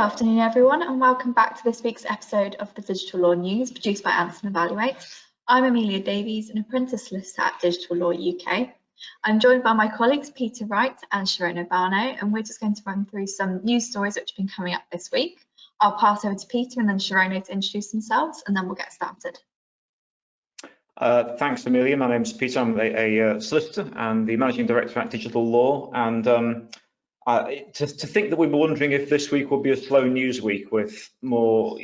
afternoon, everyone, and welcome back to this week's episode of the Digital Law News, produced by Anson Evaluate. I'm Amelia Davies, an apprentice solicitor at Digital Law UK. I'm joined by my colleagues Peter Wright and Sharon Urbano, and we're just going to run through some news stories which have been coming up this week. I'll pass over to Peter and then Sharon to introduce themselves, and then we'll get started. Thanks, Amelia. My name's Peter. I'm a solicitor and the managing director at Digital Law. And to think that we were wondering if this week will be a slow news week with more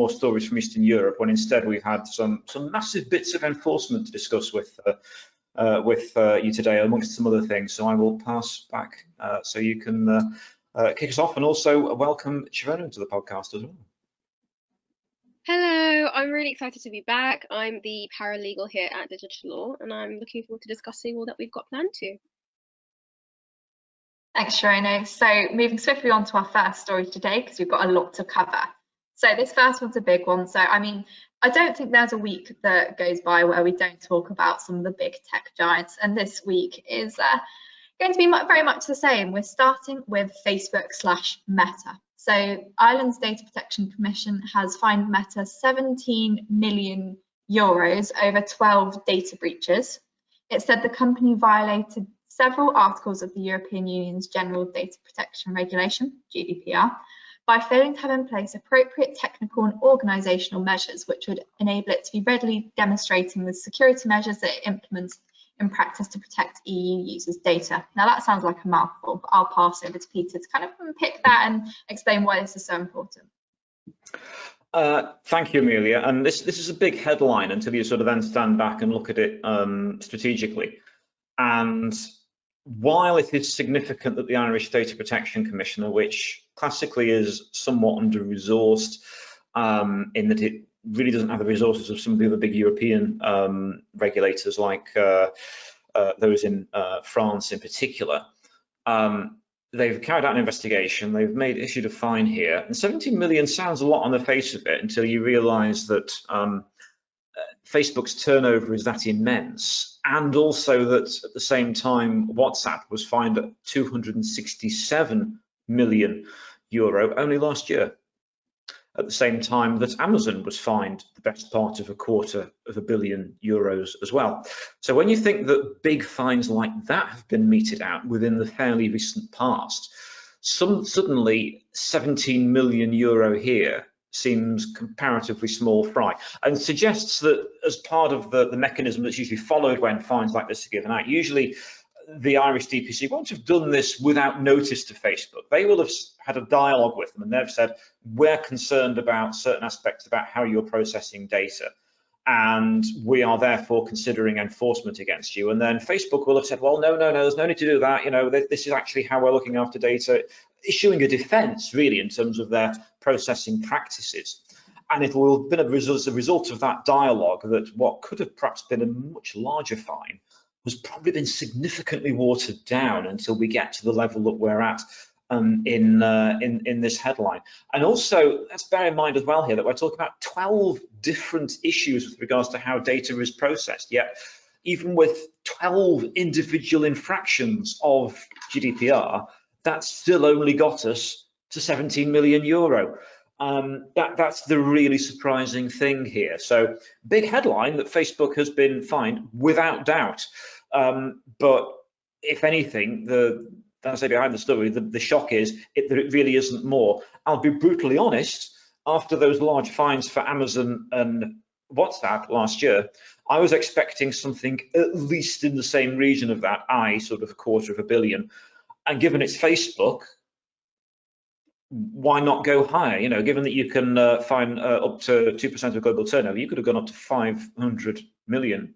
stories from Eastern Europe, when instead we've had some massive bits of enforcement to discuss with you today, amongst some other things. So I will pass back so you can kick us off, and also welcome Sharon to the podcast as well. Hello, I'm really excited to be back. I'm the paralegal here at Digital Law, and I'm looking forward to discussing all that we've got planned to. Thanks, Sharon. So moving swiftly on to our first story today, because we've got a lot to cover. So this first one's a big one. So, I mean, I don't think there's a week that goes by where we don't talk about some of the big tech giants, and this week is going to be very much the same. We're starting with Facebook/Meta. So Ireland's Data Protection Commission has fined Meta 17 million euros over 12 data breaches. It said the company violated several articles of the European Union's General Data Protection Regulation, GDPR, by failing to have in place appropriate technical and organisational measures which would enable it to be readily demonstrating the security measures that it implements in practice to protect EU users' data. Now that sounds like a mouthful, but I'll pass over to Peter to kind of unpick that and explain why this is so important. Thank you, Amelia. And this is a big headline until you sort of then stand back and look at it strategically. And while it is significant that the Irish Data Protection Commissioner, which classically is somewhat under-resourced in that it really doesn't have the resources of some of the other big European regulators, like those in France in particular. They've carried out an investigation, they've issued a fine here, and 17 million sounds a lot on the face of it until you realise that Facebook's turnover is that immense, and also that at the same time WhatsApp was fined at 267 million euro only last year, at the same time that Amazon was fined the best part of €250 million as well. So when you think that big fines like that have been meted out within the fairly recent past, suddenly 17 million euro here seems comparatively small fry, and suggests that as part of the mechanism that's usually followed when fines like this are given out, usually the Irish DPC won't have done this without notice to Facebook. They will have had a dialogue with them, and they've said, we're concerned about certain aspects about how you're processing data, and we are therefore considering enforcement against you. And then Facebook will have said, well, no, there's no need to do that. You know, this is actually how we're looking after data, issuing a defense really in terms of their processing practices. And it will have been as a result of that dialogue that what could have perhaps been a much larger fine has probably been significantly watered down until we get to the level that we're at in this headline. And also, let's bear in mind as well here that we're talking about 12 different issues with regards to how data is processed. Yet, even with 12 individual infractions of GDPR, that still only got us to 17 million euro. That's the really surprising thing here. So big headline that Facebook has been fined without doubt. But if anything, as I say behind the story, the shock is that it really isn't more. I'll be brutally honest, after those large fines for Amazon and WhatsApp last year, I was expecting something at least in the same region of that, sort of $250 million. And given it's Facebook, why not go higher? You know, given that you can fine up to 2% of global turnover, you could have gone up to 500 million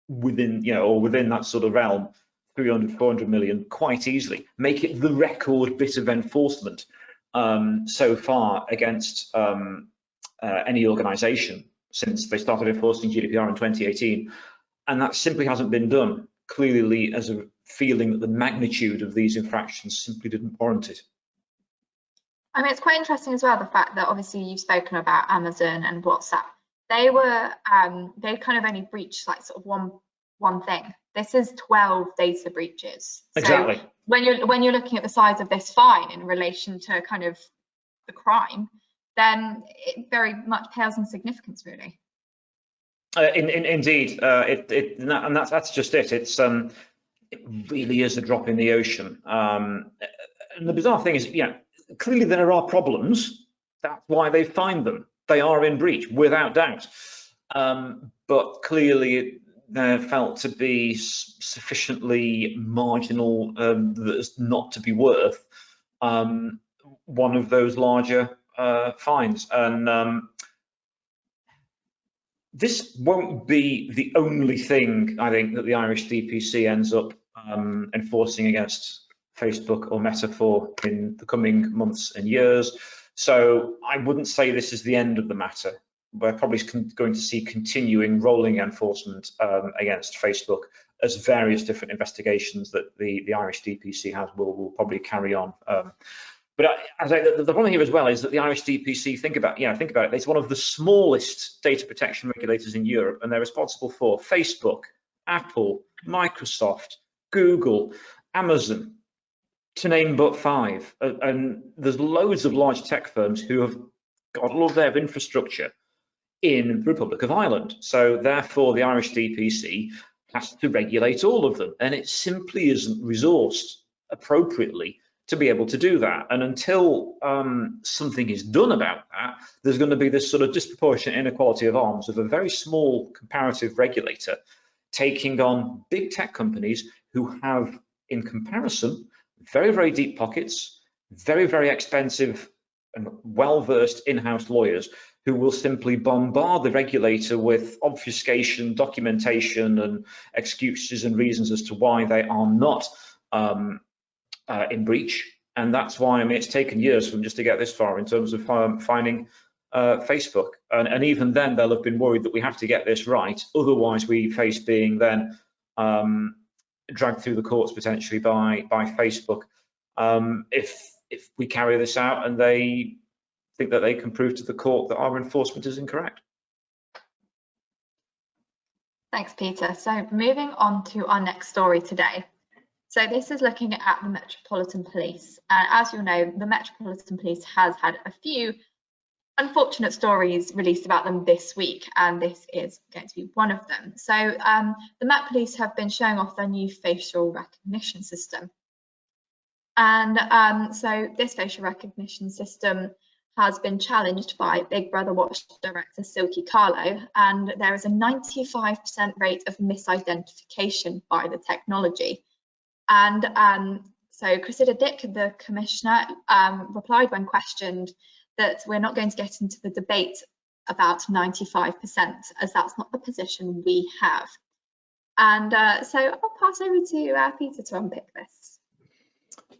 within, or within that sort of realm, 300, 400 million quite easily. Make it the record bit of enforcement so far against any organisation since they started enforcing GDPR in 2018, and that simply hasn't been done. Clearly, as a feeling that the magnitude of these infractions simply didn't warrant it. I mean, it's quite interesting as well, the fact that obviously you've spoken about Amazon and WhatsApp. They were, they kind of only breached like sort of one thing. This is 12 data breaches. Exactly. So when you're looking at the size of this fine in relation to kind of the crime, then it very much pales in significance, really. Indeed, and that's just it. It really is a drop in the ocean. And the bizarre thing is, clearly there are problems. That's why they find them. They are in breach, without doubt. But clearly they're felt to be sufficiently marginal as not to be worth one of those larger fines. And this won't be the only thing, I think, that the Irish DPC ends up enforcing against Facebook or Meta for in the coming months and years. So I wouldn't say this is the end of the matter. We're probably going to see continuing rolling enforcement against Facebook as various different investigations that the Irish DPC has will probably carry on. But the problem here as well is that the Irish DPC, think about it, it's one of the smallest data protection regulators in Europe, and they're responsible for Facebook, Apple, Microsoft, Google, Amazon, to name but 5. And there's loads of large tech firms who have got all of their infrastructure in the Republic of Ireland. So therefore, the Irish DPC has to regulate all of them, and it simply isn't resourced appropriately to be able to do that. And until something is done about that, there's going to be this sort of disproportionate inequality of arms of a very small comparative regulator taking on big tech companies who have, in comparison, very, very deep pockets, very, very expensive and well-versed in-house lawyers who will simply bombard the regulator with obfuscation, documentation, and excuses and reasons as to why they are not in breach. And that's why, it's taken years for them just to get this far in terms of finding Facebook. And even then, they'll have been worried that we have to get this right. Otherwise, we face being then dragged through the courts potentially by Facebook if we carry this out and they think that they can prove to the court that our enforcement is incorrect. Thanks, Peter. So moving on to our next story today. So this is looking at the Metropolitan Police. As you'll know, the Metropolitan Police has had a few unfortunate stories released about them this week, and this is going to be one of them. So the Met Police have been showing off their new facial recognition system. And so this facial recognition system has been challenged by Big Brother Watch Director Silkie Carlo, and there is a 95% rate of misidentification by the technology. And so Cressida Dick, the commissioner, replied when questioned that we're not going to get into the debate about 95%, as that's not the position we have. And so I'll pass over to Peter to unpick this.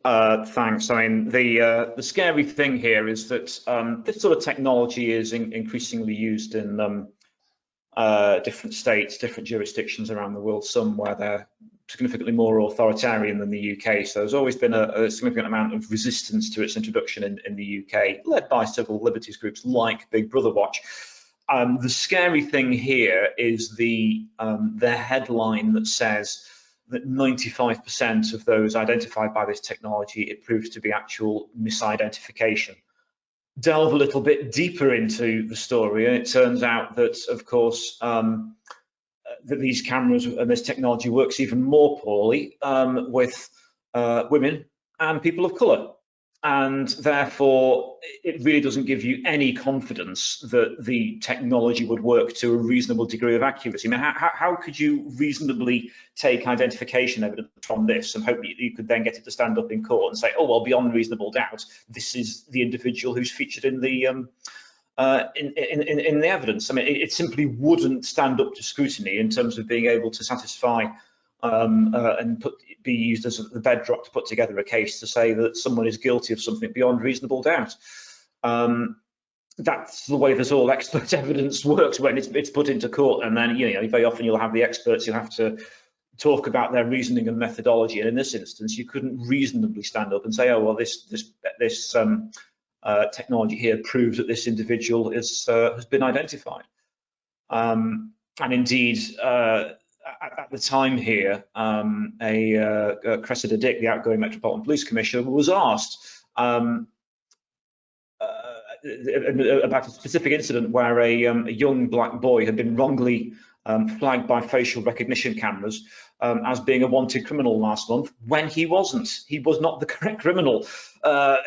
Thanks. I mean, the scary thing here is that this sort of technology is increasingly used in different states, different jurisdictions around the world, some where they're significantly more authoritarian than the UK. So there's always been a significant amount of resistance to its introduction in the UK, led by civil liberties groups like Big Brother Watch. The scary thing here is the headline that says that 95% of those identified by this technology, it proves to be actual misidentification. Delve a little bit deeper into the story, and it turns out that, of course, that these cameras and this technology works even more poorly with women and people of colour. And therefore, it really doesn't give you any confidence that the technology would work to a reasonable degree of accuracy. I mean, how could you reasonably take identification evidence from this and hope you could then get it to stand up in court and say, oh, well, beyond reasonable doubt, this is the individual who's featured in the evidence? I mean, it simply wouldn't stand up to scrutiny in terms of being able to satisfy and be used as the bedrock to put together a case to say that someone is guilty of something beyond reasonable doubt. That's the way that all expert evidence works when it's put into court, and then very often you'll have the experts, you'll have to talk about their reasoning and methodology, and in this instance you couldn't reasonably stand up and say, oh well, this technology here proves that this individual has been identified. And indeed, at the time here, Cressida Dick, the outgoing Metropolitan Police Commissioner, was asked about a specific incident where a young black boy had been wrongly flagged by facial recognition cameras as being a wanted criminal last month, when he wasn't. He was not the correct criminal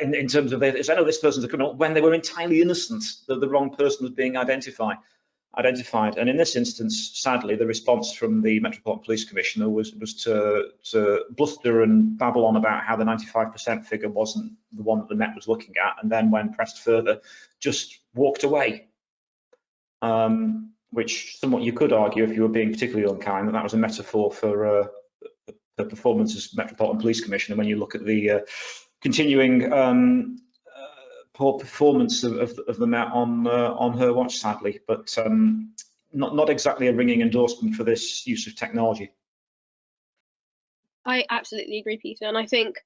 in terms of, they say, oh, this person's a criminal, when they were entirely innocent, the wrong person was being identified. And in this instance, sadly, the response from the Metropolitan Police Commissioner was to bluster and babble on about how the 95% figure wasn't the one that the Met was looking at, and then when pressed further, just walked away. Which somewhat you could argue, if you were being particularly unkind, that was a metaphor for the performance as Metropolitan Police Commissioner when you look at the continuing poor performance of the Met on her watch, sadly, but not exactly a ringing endorsement for this use of technology. I absolutely agree, Peter, and I think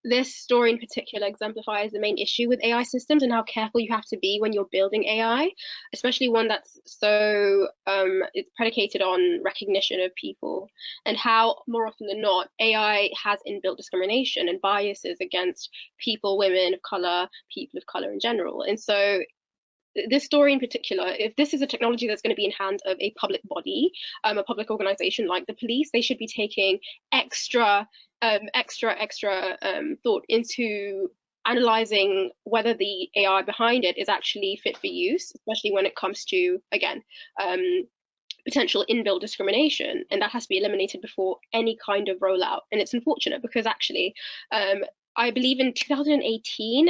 this story in particular exemplifies the main issue with AI systems and how careful you have to be when you're building AI, especially one that's so it's predicated on recognition of people, and how more often than not AI has inbuilt discrimination and biases against people, women of color, people of color in general. And so this story in particular, if this is a technology that's going to be in hands of a public body, a public organization like the police, they should be taking extra thought into analyzing whether the AI behind it is actually fit for use, especially when it comes to, again, potential inbuilt discrimination, and that has to be eliminated before any kind of rollout. And it's unfortunate because actually I believe in 2018,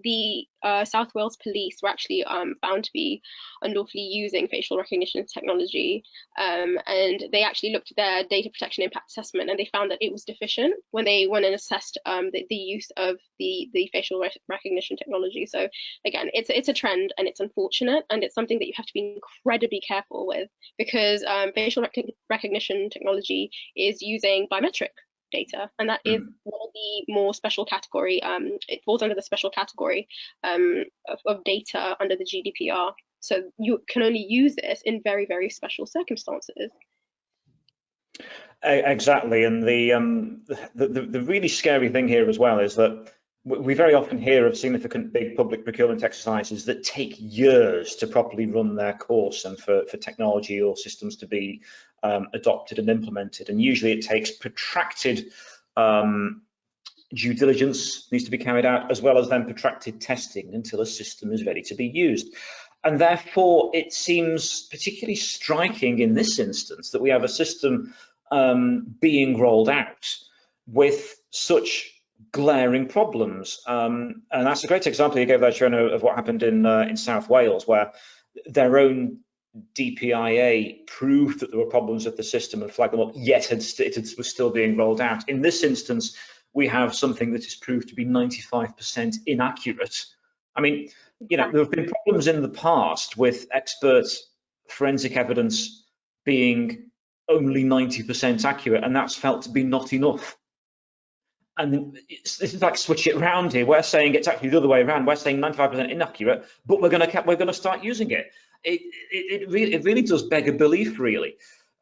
the South Wales Police were actually found to be unlawfully using facial recognition technology, and they actually looked at their data protection impact assessment, and they found that it was deficient when they went and assessed the use of the facial recognition technology. So again, it's a trend, and it's unfortunate, and it's something that you have to be incredibly careful with, because facial recognition technology is using biometric data, and that is one of the more special category. It falls under the special category of data under the GDPR. So you can only use this in very, very special circumstances. Exactly, and the really scary thing here as well is that we very often hear of significant big public procurement exercises that take years to properly run their course and for technology or systems to be adopted and implemented. And usually it takes protracted due diligence needs to be carried out, as well as then protracted testing until a system is ready to be used. And therefore, it seems particularly striking in this instance that we have a system being rolled out with such glaring problems, and that's a great example you gave there, Shona, of what happened in South Wales, where their own DPIA proved that there were problems with the system and flagged them up, yet it was still being rolled out. In this instance, we have something that is proved to be 95% inaccurate. I mean, you know, there have been problems in the past with expert forensic evidence being only 90% accurate, and that's felt to be not enough. And this is like switch it around here. We're saying it's actually the other way around. We're saying 95% inaccurate, but we're going to start using it. It really does beg a belief, really.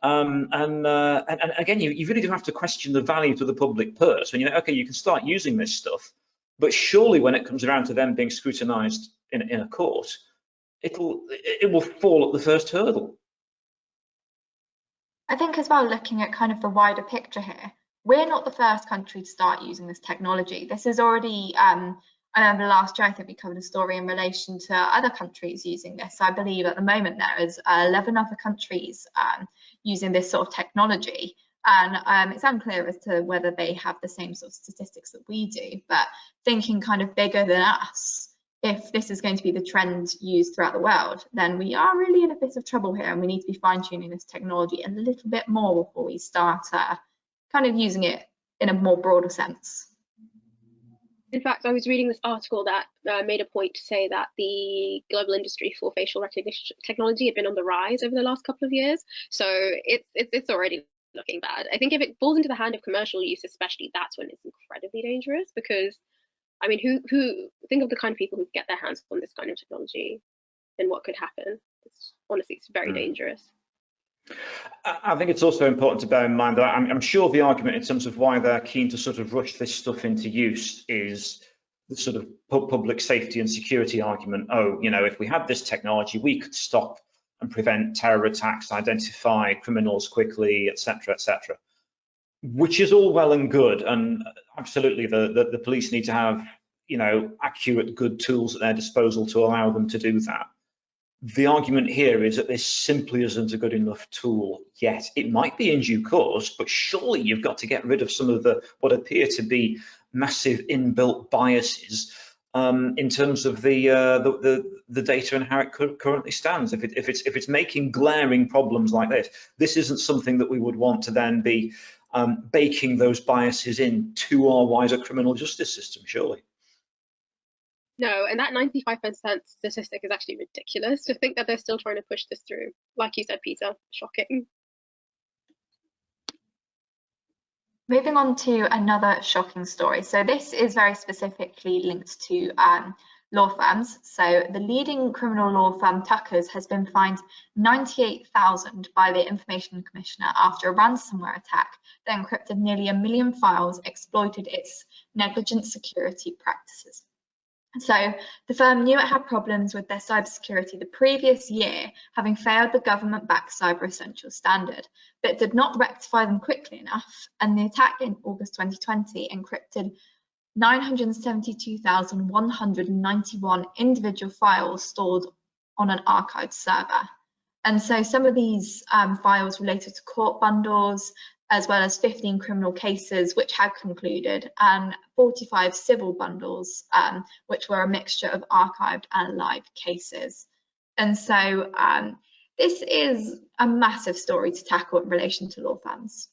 And again, you really do have to question the value to the public purse. When you're okay, you can start using this stuff, but surely when it comes around to them being scrutinised in a court, it will fall at the first hurdle. I think as well, looking at kind of the wider picture here, we're not the first country to start using this technology. This is already, I remember last year, I think we covered a story in relation to other countries using this. I believe at the moment there is 11 other countries using this sort of technology. And it's unclear as to whether they have the same sort of statistics that we do, but thinking kind of bigger than us, if this is going to be the trend used throughout the world, then we are really in a bit of trouble here, and we need to be fine-tuning this technology a little bit more before we start kind of using it in a more broader sense. In fact, I was reading this article that made a point to say that the global industry for facial recognition technology had been on the rise over the last couple of years. So it's already looking bad. I think if it falls into the hand of commercial use, especially, that's when it's incredibly dangerous, because I mean, who think of the kind of people who get their hands on this kind of technology and what could happen. Honestly, it's very dangerous. I think it's also important to bear in mind that I'm sure the argument in terms of why they're keen to sort of rush this stuff into use is sort of public safety and security argument. Oh, you know, if we had this technology, we could stop and prevent terror attacks, identify criminals quickly, etc., etc. Which is all well and good, and absolutely the police need to have, you know, accurate, good tools at their disposal to allow them to do that. The argument here is that this simply isn't a good enough tool yet. It might be in due course, but surely you've got to get rid of some of the what appear to be massive inbuilt biases in terms of the data and how it currently stands. If it's making glaring problems like this isn't something that we would want to then be baking those biases into our wider criminal justice system, surely. No, and that 95% statistic is actually ridiculous. To think that they're still trying to push this through. Like you said, Peter, shocking. Moving on to another shocking story. So this is very specifically linked to law firms. So the leading criminal law firm Tuckers has been fined $98,000 by the Information Commissioner after a ransomware attack that encrypted nearly 1 million files, exploited its negligent security practices. So the firm knew it had problems with their cybersecurity the previous year, having failed the government-backed Cyber Essentials standard, but did not rectify them quickly enough. And the attack in August 2020 encrypted 972,191 individual files stored on an archived server. And so some of these files related to court bundles, as well as 15 criminal cases which had concluded, and 45 civil bundles, which were a mixture of archived and live cases. And so this is a massive story to tackle in relation to law firms.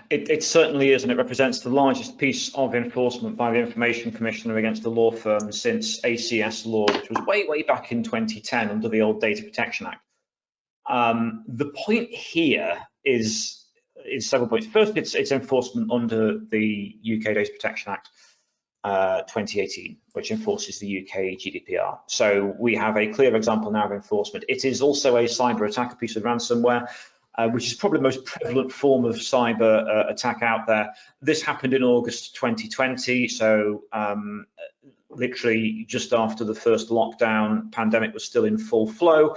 It certainly is, and it represents the largest piece of enforcement by the Information Commissioner against a law firm since ACS law, which was way back in 2010 under the old Data Protection Act. The point here is several points. First, it's enforcement under the UK Data Protection Act 2018, which enforces the UK GDPR. So we have a clear example now of enforcement. It is also a cyber attack, a piece of ransomware, which is probably the most prevalent form of cyber attack out there. This happened in August 2020, so literally just after the first lockdown, pandemic was still in full flow.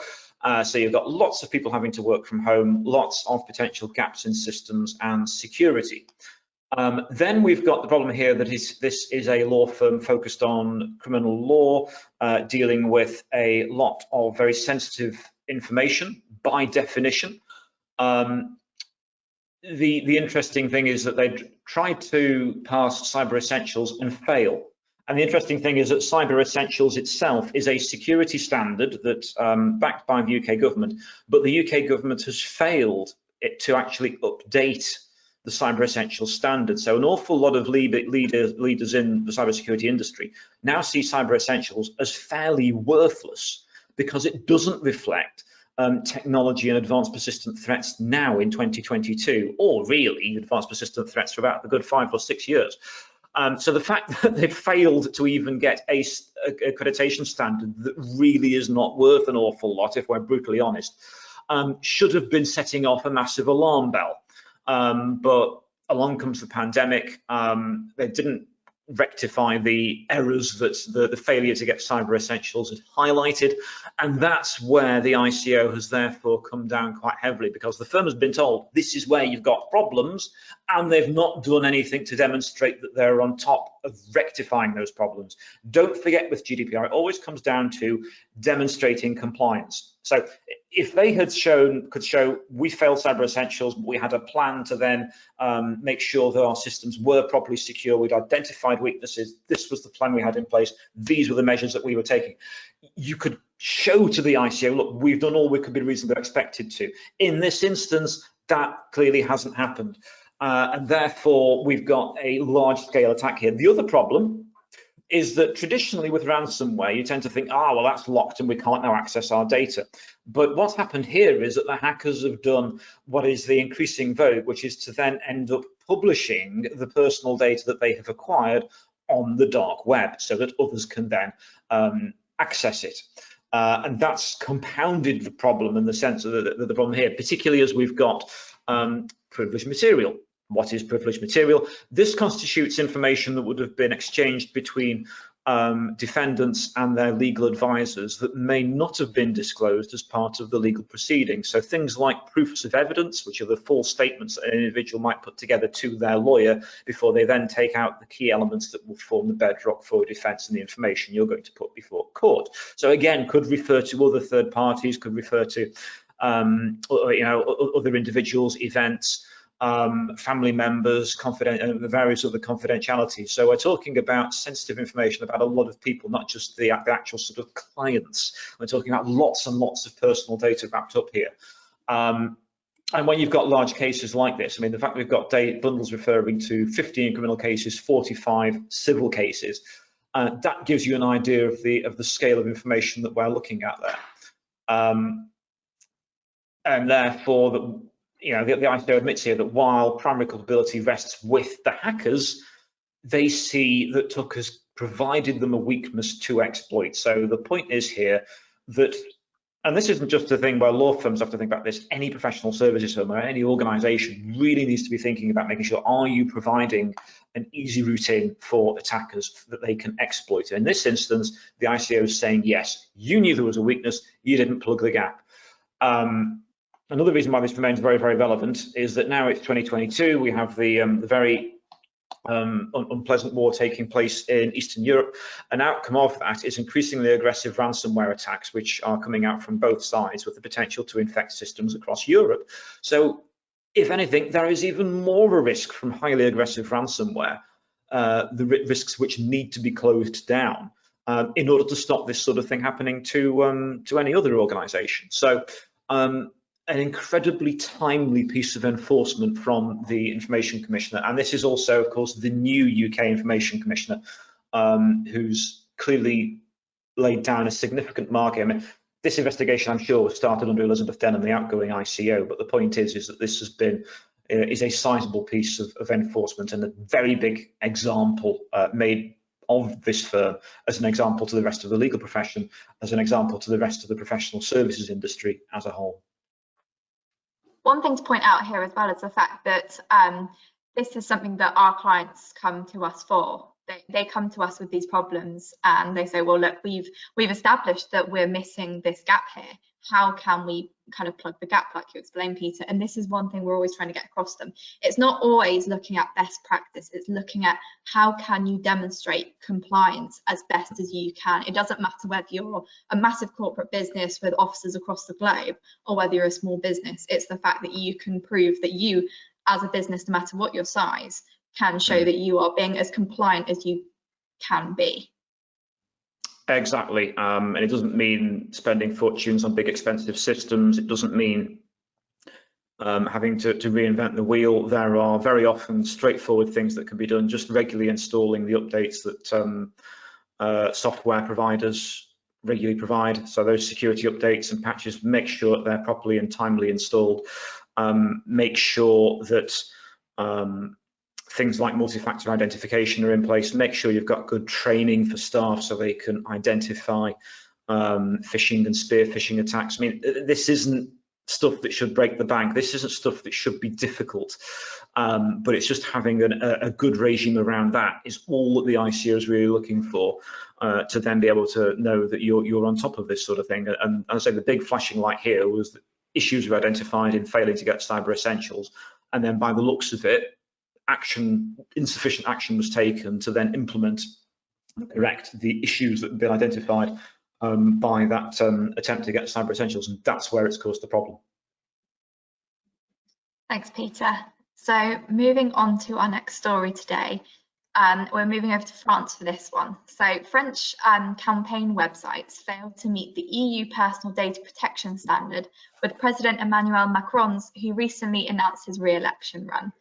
So you've got lots of people having to work from home, lots of potential gaps in systems and security. Then we've got the problem here that this is a law firm focused on criminal law, dealing with a lot of very sensitive information by definition. The interesting thing is that they tried to pass Cyber Essentials and fail. And the interesting thing is that Cyber Essentials itself is a security standard that's backed by the UK government, but the UK government has failed it to actually update the Cyber Essentials standard. So an awful lot of leaders in the cybersecurity industry now see Cyber Essentials as fairly worthless because it doesn't reflect technology and advanced persistent threats now in 2022, or really advanced persistent threats for about a good 5 or 6 years. So the fact that they've failed to even get a accreditation standard that really is not worth an awful lot, if we're brutally honest, should have been setting off a massive alarm bell. But along comes the pandemic. They didn't rectify the errors that the failure to get Cyber Essentials had highlighted, and that's where the ICO has therefore come down quite heavily, because the firm has been told this is where you've got problems, and they've not done anything to demonstrate that they're on top of rectifying those problems. Don't forget, with GDPR, it always comes down to demonstrating compliance. So if they could show we failed Cyber Essentials, but we had a plan to then make sure that our systems were properly secure, we'd identified weaknesses, this was the plan we had in place, these were the measures that we were taking, you could show to the ICO, look, we've done all we could be reasonably expected to. In this instance, that clearly hasn't happened. And therefore, we've got a large-scale attack here. The other problem is that traditionally with ransomware, you tend to think, well, that's locked and we can't now access our data. But what's happened here is that the hackers have done what is the increasing vogue, which is to then end up publishing the personal data that they have acquired on the dark web so that others can then access it. And that's compounded the problem in the sense of the problem here, particularly as we've got privileged material what is privileged material. This constitutes information that would have been exchanged between defendants and their legal advisors that may not have been disclosed as part of the legal proceeding. So things like proofs of evidence, which are the full statements that an individual might put together to their lawyer before they then take out the key elements that will form the bedrock for defence and the information you're going to put before court. So again, could refer to other third parties, could refer to other individuals, events, family members, various other confidentialities. So we're talking about sensitive information about a lot of people, not just the actual sort of clients. We're talking about lots and lots of personal data wrapped up here. And when you've got large cases like this, I mean, the fact we've got bundles referring to 15 criminal cases, 45 civil cases, that gives you an idea of the scale of information that we're looking at there. And therefore, the ICO admits here that while primary culpability rests with the hackers, they see that Tucker's provided them a weakness to exploit. So the point is here that, and this isn't just a thing where law firms have to think about this, any professional services firm or any organization really needs to be thinking about making sure, are you providing an easy route in for attackers that they can exploit? In this instance, the ICO is saying, yes, you knew there was a weakness, you didn't plug the gap. Another reason why this remains very, very relevant is that now it's 2022. We have the very unpleasant war taking place in Eastern Europe. An outcome of that is increasingly aggressive ransomware attacks, which are coming out from both sides with the potential to infect systems across Europe. So, if anything, there is even more of a risk from highly aggressive ransomware, the risks which need to be closed down in order to stop this sort of thing happening to any other organization. So, an incredibly timely piece of enforcement from the Information Commissioner. And this is also, of course, the new UK Information Commissioner, who's clearly laid down a significant mark. I mean, this investigation, I'm sure, was started under Elizabeth Denham, the outgoing ICO. But the point is that this has been is a sizable piece of enforcement and a very big example made of this firm as an example to the rest of the legal profession, as an example to the rest of the professional services industry as a whole. One thing to point out here as well is the fact that this is something that our clients come to us for. They come to us with these problems and they say, well, look, we've established that we're missing this gap here. How can we kind of plug the gap, like you explained, Peter? And this is one thing we're always trying to get across them. It's not always looking at best practice. It's looking at how can you demonstrate compliance as best as you can. It doesn't matter whether you're a massive corporate business with offices across the globe or whether you're a small business. It's the fact that you can prove that you, as a business, no matter what your size, can show that you are being as compliant as you can be. Exactly, and it doesn't mean spending fortunes on big expensive systems. It doesn't mean having to reinvent the wheel. There are very often straightforward things that can be done, just regularly installing the updates that software providers regularly provide. So those security updates and patches, make sure that they're properly and timely installed. Make sure that things like multi-factor identification are in place. Make sure you've got good training for staff so they can identify phishing and spear phishing attacks. I mean, this isn't stuff that should break the bank. This isn't stuff that should be difficult, but it's just having a good regime around that is all that the ICO is really looking for to then be able to know that you're on top of this sort of thing. And as I say, the big flashing light here was that issues were identified in failing to get cyber essentials, and then by the looks of it, insufficient action was taken to then implement and correct the issues that have been identified by that attempt to get cyber essentials, and that's where it's caused the problem. Thanks, Peter. So moving on to our next story today, we're moving over to France for this one. So French campaign websites failed to meet the EU personal data protection standard with President Emmanuel Macron's, who recently announced his re-election run.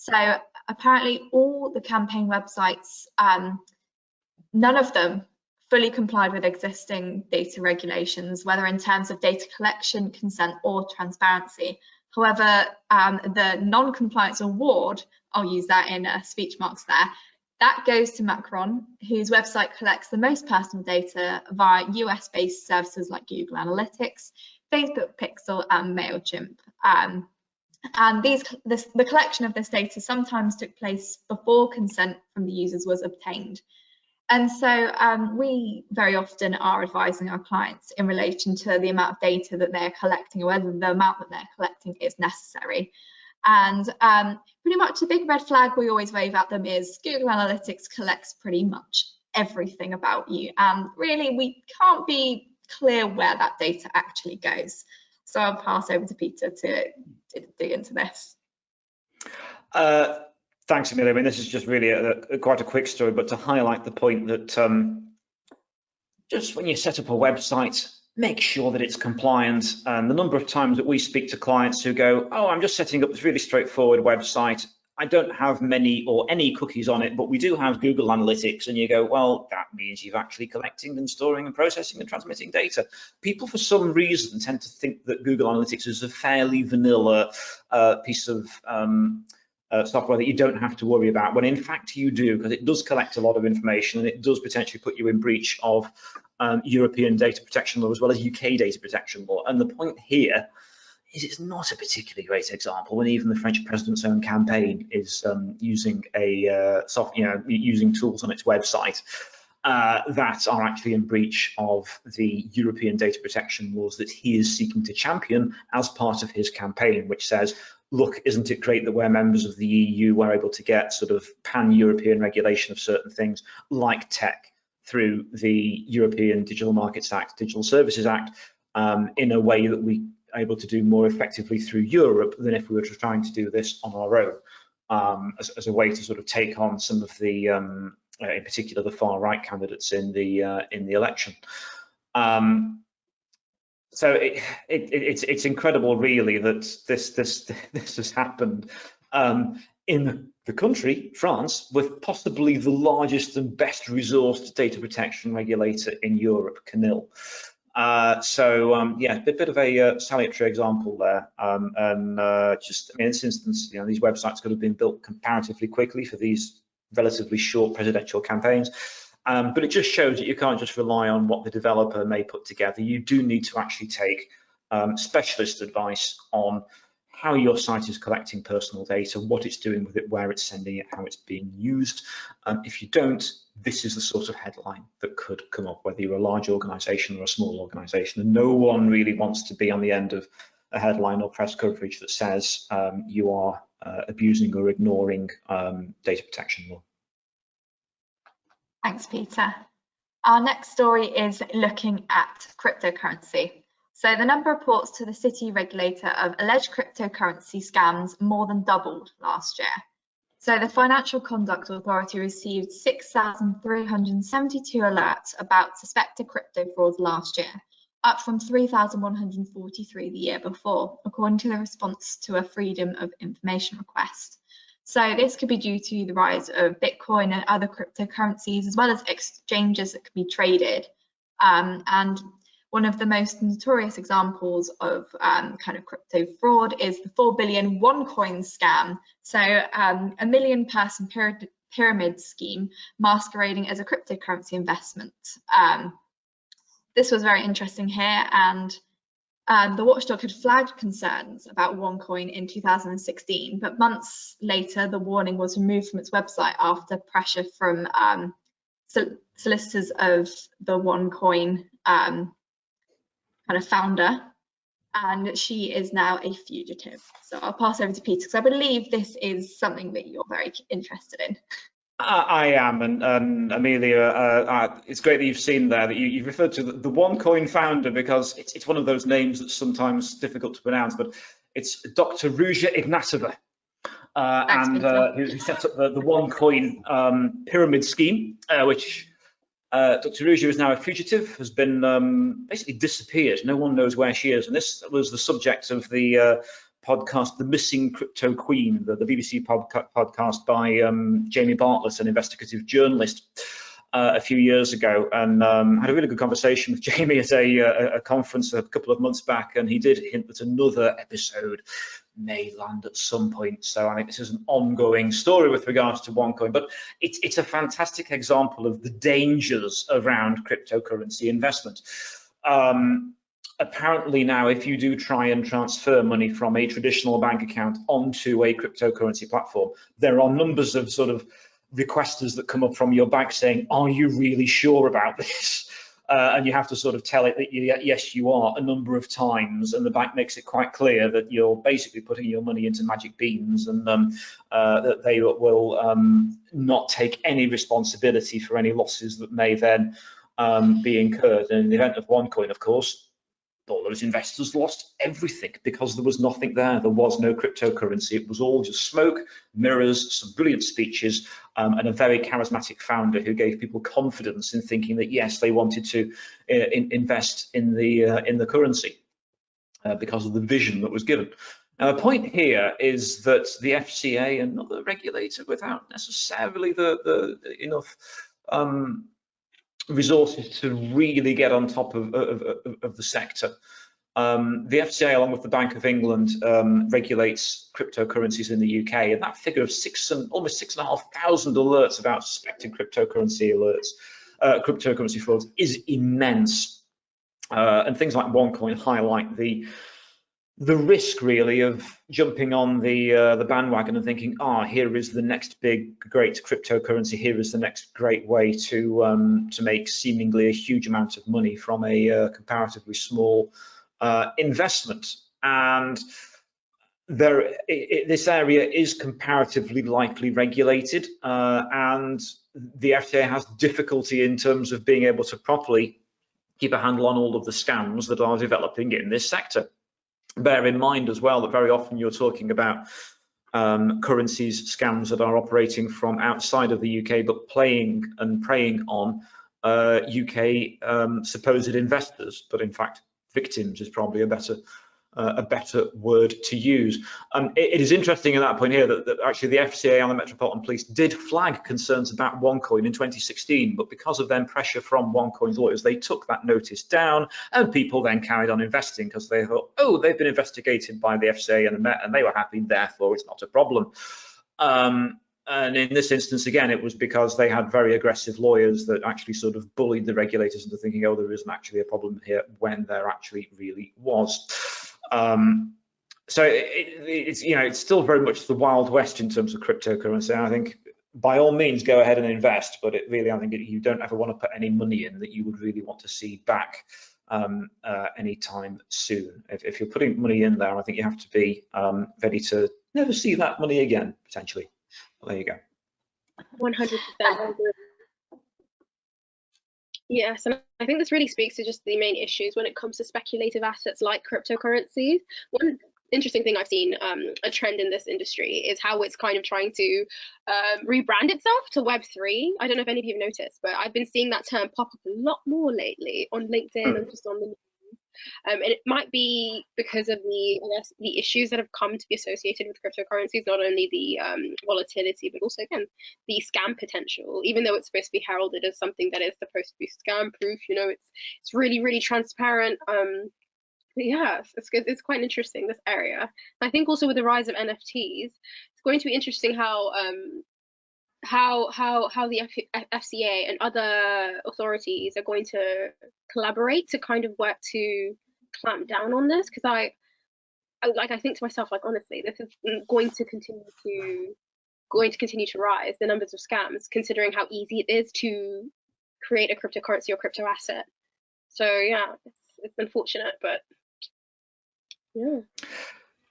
So apparently all the campaign websites, none of them fully complied with existing data regulations, whether in terms of data collection, consent or transparency. However, the non-compliance award, I'll use that in speech marks there, that goes to Macron, whose website collects the most personal data via US-based services like Google Analytics, Facebook Pixel and MailChimp. And the collection of this data sometimes took place before consent from the users was obtained. And so we very often are advising our clients in relation to the amount of data that they're collecting, or whether the amount that they're collecting is necessary. And pretty much the big red flag we always wave at them is Google Analytics collects pretty much everything about you. And really, we can't be clear where that data actually goes. So I'll pass over to Peter to dig into this. Thanks, Amelia. I mean, this is just really quite a quick story, but to highlight the point that just when you set up a website, make sure that it's compliant. And the number of times that we speak to clients who go, oh, I'm just setting up this really straightforward website. I don't have many or any cookies on it, but we do have Google Analytics. And you go, well, that means you've actually collecting and storing and processing and transmitting data. People, for some reason, tend to think that Google Analytics is a fairly vanilla piece of software that you don't have to worry about, when in fact you do, because it does collect a lot of information and it does potentially put you in breach of European data protection law as well as UK data protection law. And the point here is it's not a particularly great example when even the French president's own campaign is using using tools on its website that are actually in breach of the European data protection laws that he is seeking to champion as part of his campaign, which says, look, isn't it great that we're members of the EU, we're able to get sort of pan-European regulation of certain things like tech through the European Digital Markets Act, Digital Services Act, in a way that we are able to do more effectively through Europe than if we were trying to do this on our own, as a way to sort of take on some of the, in particular, the far right candidates in the election. So it's incredible, really, that this has happened in the country, France, with possibly the largest and best resourced data protection regulator in Europe, CNIL. Yeah, a bit of a salutary example there. Just, I mean, in this instance, these websites could have been built comparatively quickly for these relatively short presidential campaigns. But it just shows that you can't just rely on what the developer may put together. You do need to actually take specialist advice on how your site is collecting personal data, what it's doing with it, where it's sending it, how it's being used. If you don't, this is the sort of headline that could come up, whether you're a large organisation or a small organisation. And no one really wants to be on the end of a headline or press coverage that says you are abusing or ignoring data protection law. Thanks, Peter. Our next story is looking at cryptocurrency. So the number of reports to the city regulator of alleged cryptocurrency scams more than doubled last year. So the Financial Conduct Authority received 6,372 alerts about suspected crypto frauds last year, up from 3,143 the year before, according to the response to a Freedom of Information request. So this could be due to the rise of Bitcoin and other cryptocurrencies, as well as exchanges that can be traded. And one of the most notorious examples of kind of crypto fraud is the 4 billion OneCoin scam. So a million-person pyramid scheme masquerading as a cryptocurrency investment. This was very interesting here, and the watchdog had flagged concerns about OneCoin in 2016, but months later, the warning was removed from its website after pressure from solicitors of the OneCoin kind of founder, and she is now a fugitive. So I'll pass over to Peter, because I believe this is something that you're very interested in. I am, and Amelia, it's great that you've seen there that you've referred to the OneCoin founder, because it's one of those names that's sometimes difficult to pronounce, but it's Dr. Ruja Ignatova, who set up the OneCoin pyramid scheme, which Dr. Ruja is now a fugitive, has been basically disappeared. No one knows where she is, and this was the subject of the podcast, The Missing Crypto Queen, the BBC podcast by Jamie Bartlett, an investigative journalist, a few years ago, and had a really good conversation with Jamie at a conference a couple of months back, and he did hint that another episode may land at some point. So I think this is an ongoing story with regards to OneCoin, but it's a fantastic example of the dangers around cryptocurrency investment. apparently now, if you do try and transfer money from a traditional bank account onto a cryptocurrency platform, there are numbers of sort of requesters that come up from your bank saying, are you really sure about this? And you have to sort of tell it that yes, you are, a number of times, and the bank makes it quite clear that you're basically putting your money into magic beans, and that they will not take any responsibility for any losses that may then be incurred. And in the event of OneCoin, of course, all those investors lost everything because there was nothing there. There was no cryptocurrency. It was all just smoke, mirrors, some brilliant speeches, and a very charismatic founder who gave people confidence in thinking that yes, they wanted to invest in the currency because of the vision that was given. Now, the point here is that the FCA, another regulator without necessarily the enough resources to really get on top of the sector. The FCA, along with the Bank of England, regulates cryptocurrencies in the UK, and that figure of almost 6,500 alerts about suspected cryptocurrency frauds is immense. And things like OneCoin highlight the risk, really, of jumping on the bandwagon and thinking, here is the next big, great cryptocurrency. Here is the next great way to make seemingly a huge amount of money from a comparatively small investment. And this area is comparatively lightly regulated, and the FCA has difficulty in terms of being able to properly keep a handle on all of the scams that are developing in this sector. Bear in mind as well that very often you're talking about currencies, scams that are operating from outside of the UK, but playing and preying on UK supposed investors, but in fact victims is probably a better word to use. It is interesting at that point here that actually the FCA and the Metropolitan Police did flag concerns about OneCoin in 2016, but because of then pressure from OneCoin's lawyers, they took that notice down, and people then carried on investing because they thought, oh, they've been investigated by the FCA and they were happy, therefore it's not a problem. And in this instance, again, it was because they had very aggressive lawyers that actually sort of bullied the regulators into thinking, oh, there isn't actually a problem here, when there actually really was. So it's still very much the Wild West in terms of cryptocurrency. And I think by all means go ahead and invest, but I think you don't ever want to put any money in that you would really want to see back anytime soon. If you're putting money in there, I think you have to be ready to never see that money again, potentially. Well, there you go. 100%. Yes, and I think this really speaks to just the main issues when it comes to speculative assets like cryptocurrencies. One interesting thing I've seen, a trend in this industry, is how it's kind of trying to rebrand itself to Web3. I don't know if any of you have noticed, but I've been seeing that term pop up a lot more lately on LinkedIn and just on the news. And it might be because of the issues that have come to be associated with cryptocurrencies, not only the volatility, but also, again, the scam potential. Even though it's supposed to be heralded as something that is supposed to be scam proof, it's really, really transparent. But yeah, it's quite interesting, this area. I think also with the rise of NFTs, it's going to be interesting how the FCA and other authorities are going to collaborate to kind of work to clamp down on this, because I think to myself, like, honestly, this is going to continue to rise, the numbers of scams, considering how easy it is to create a cryptocurrency or crypto asset. So yeah, it's unfortunate, but yeah.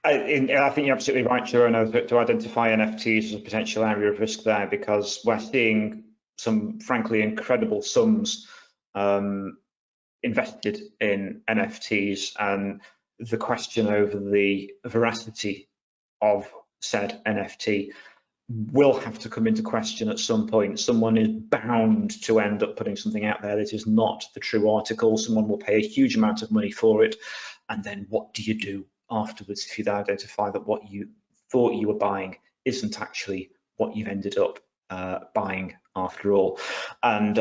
I think you're absolutely right, Sharon, to identify NFTs as a potential area of risk there, because we're seeing some, frankly, incredible sums invested in NFTs, and the question over the veracity of said NFT will have to come into question at some point. Someone is bound to end up putting something out there that is not the true article. Someone will pay a huge amount of money for it, and then what do you do afterwards if you identify that what you thought you were buying isn't actually what you've ended up buying after all? And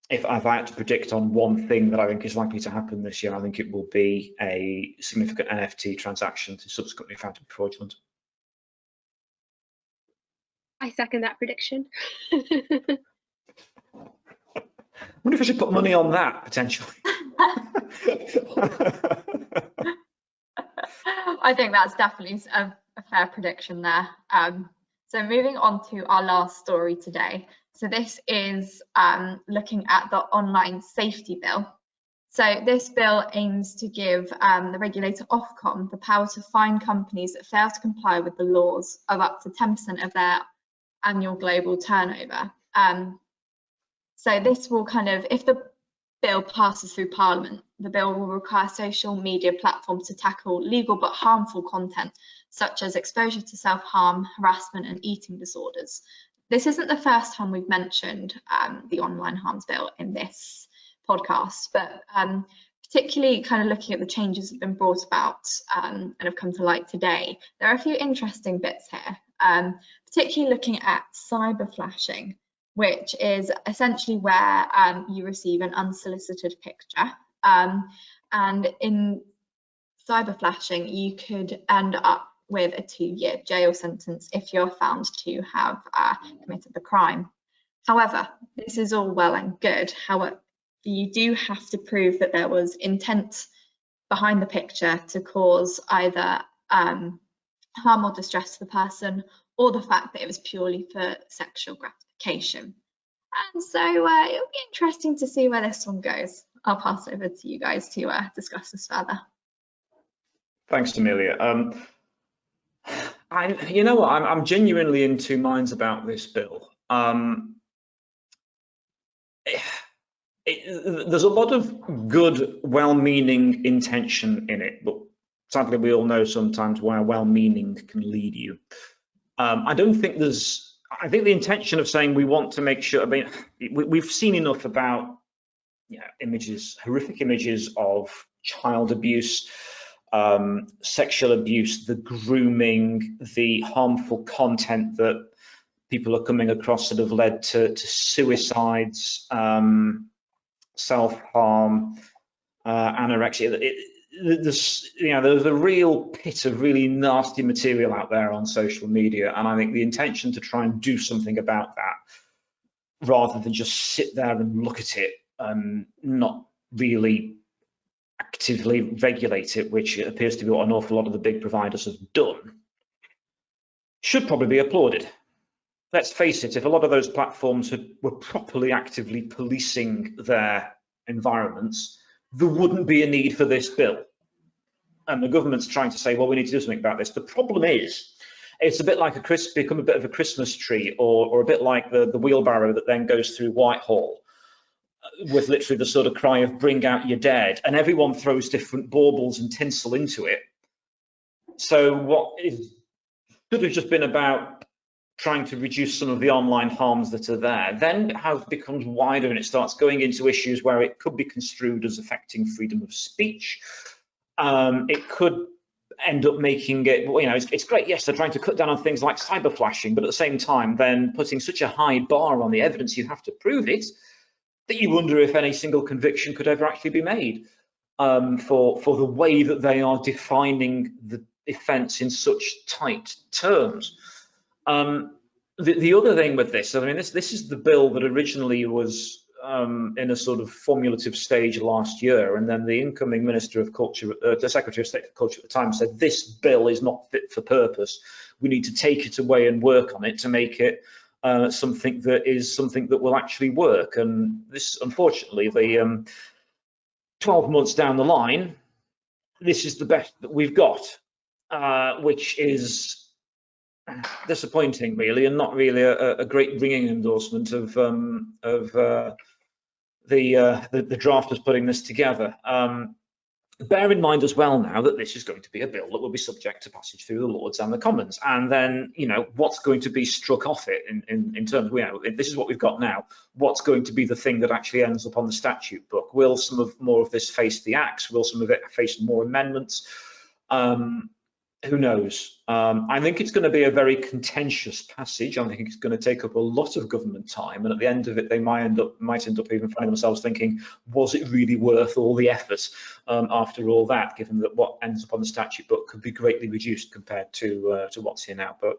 if I had to predict on one thing that I think is likely to happen this year, I think it will be a significant NFT transaction to subsequently found to be fraudulent. I second that prediction. I wonder if I should put money on that, potentially. I think that's definitely a fair prediction there. So moving on to our last story today. So this is looking at the online safety bill. So this bill aims to give the regulator Ofcom the power to fine companies that fail to comply with the laws of up to 10% of their annual global turnover. So this will kind of, if the bill passes through Parliament, the bill will require social media platforms to tackle legal but harmful content, such as exposure to self-harm, harassment and eating disorders. This isn't the first time we've mentioned the online harms bill in this podcast, but particularly kind of looking at the changes that have been brought about and have come to light today, there are a few interesting bits here, particularly looking at cyber flashing, which is essentially where you receive an unsolicited picture. And in cyber flashing, you could end up with a 2-year jail sentence if you're found to have committed the crime. However, this is all well and good. However, you do have to prove that there was intent behind the picture to cause either harm or distress to the person, or the fact that it was purely for sexual gratification. And so it'll be interesting to see where this one goes. I'll pass over to you guys to discuss this further. Thanks, Amelia. You know what? I'm genuinely in two minds about this bill. There's a lot of good, well-meaning intention in it, but sadly, we all know sometimes where well-meaning can lead you. I think the intention of saying we want to make sure, I mean, we've seen enough about, you know, images, horrific images of child abuse, sexual abuse, the grooming, the harmful content that people are coming across that have led to suicides, self-harm, anorexia. There's a real pit of really nasty material out there on social media, and I think the intention to try and do something about that, rather than just sit there and look at it and not really actively regulate it, which appears to be what an awful lot of the big providers have done, should probably be applauded. Let's face it, if a lot of those platforms were properly actively policing their environments, there wouldn't be a need for this bill. And the government's trying to say, well, we need to do something about this. The problem is, it's a bit like become a bit of a Christmas tree, or a bit like the wheelbarrow that then goes through Whitehall, with literally the sort of cry of bring out your dead, and everyone throws different baubles and tinsel into it. So what should have just been about trying to reduce some of the online harms that are there, then it becomes wider, and it starts going into issues where it could be construed as affecting freedom of speech. It could end up making it, you know, it's great, yes, they're trying to cut down on things like cyber flashing, but at the same time, then putting such a high bar on the evidence you have to prove it, that you wonder if any single conviction could ever actually be made for the way that they are defining the offence in such tight terms. The other thing with this, I mean, this is the bill that originally was in a sort of formulative stage last year, and then the incoming Minister of Culture, the Secretary of State for Culture at the time, said this bill is not fit for purpose. We need to take it away and work on it to make it something that will actually work. And this, unfortunately, the 12 months down the line, this is the best that we've got, which is disappointing, really, and not really a great ringing endorsement of the drafters putting this together. Bear in mind as well now that this is going to be a bill that will be subject to passage through the Lords and the Commons, and then, you know, what's going to be struck off it in terms of, you know, this is what we've got now. What's going to be the thing that actually ends up on the statute book? Will more of this face the axe? Will some of it face more amendments? Who knows? I think it's going to be a very contentious passage. I think it's going to take up a lot of government time, and at the end of it, they might end up even finding themselves thinking, was it really worth all the effort after all that, given that what ends up on the statute book could be greatly reduced compared to what's here now. But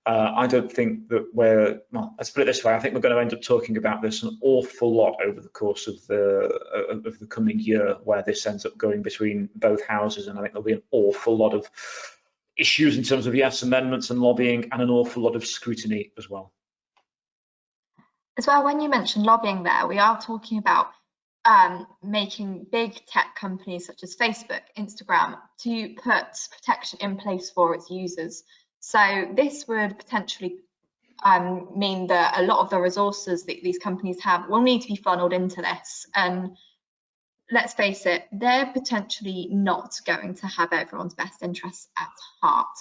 I don't think that well, let's put it this way, I think we're going to end up talking about this an awful lot over the course of the coming year, where this ends up going between both houses, and I think there'll be an awful lot of issues in terms of yes amendments and lobbying, and an awful lot of scrutiny as well. As well, when you mentioned lobbying there, we are talking about making big tech companies such as Facebook, Instagram, to put protection in place for its users. So this would potentially mean that a lot of the resources that these companies have will need to be funneled into this. And let's face it, they're potentially not going to have everyone's best interests at heart.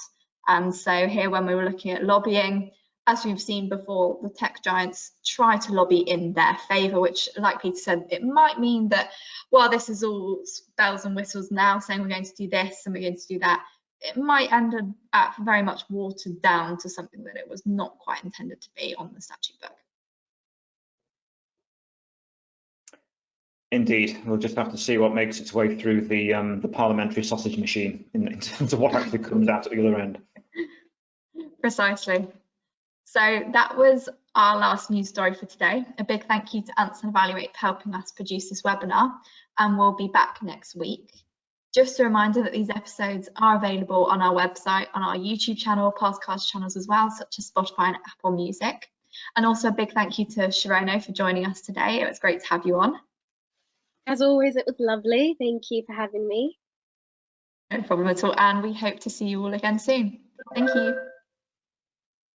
And so here, when we were looking at lobbying, as we've seen before, the tech giants try to lobby in their favour, which, like Peter said, it might mean that while this is all bells and whistles now, saying we're going to do this and we're going to do that, it might end up very much watered down to something that it was not quite intended to be on the statute book. Indeed, we'll just have to see what makes its way through the parliamentary sausage machine in terms of what actually comes out at the other end. Precisely. So that was our last news story for today. A big thank you to Anson Evaluate for helping us produce this webinar, and we'll be back next week. Just a reminder that these episodes are available on our website, on our YouTube channel, podcast channels as well, such as Spotify and Apple Music. And also a big thank you to Sharono for joining us today. It was great to have you on. As always, it was lovely. Thank you for having me. No problem at all. And we hope to see you all again soon. Thank you.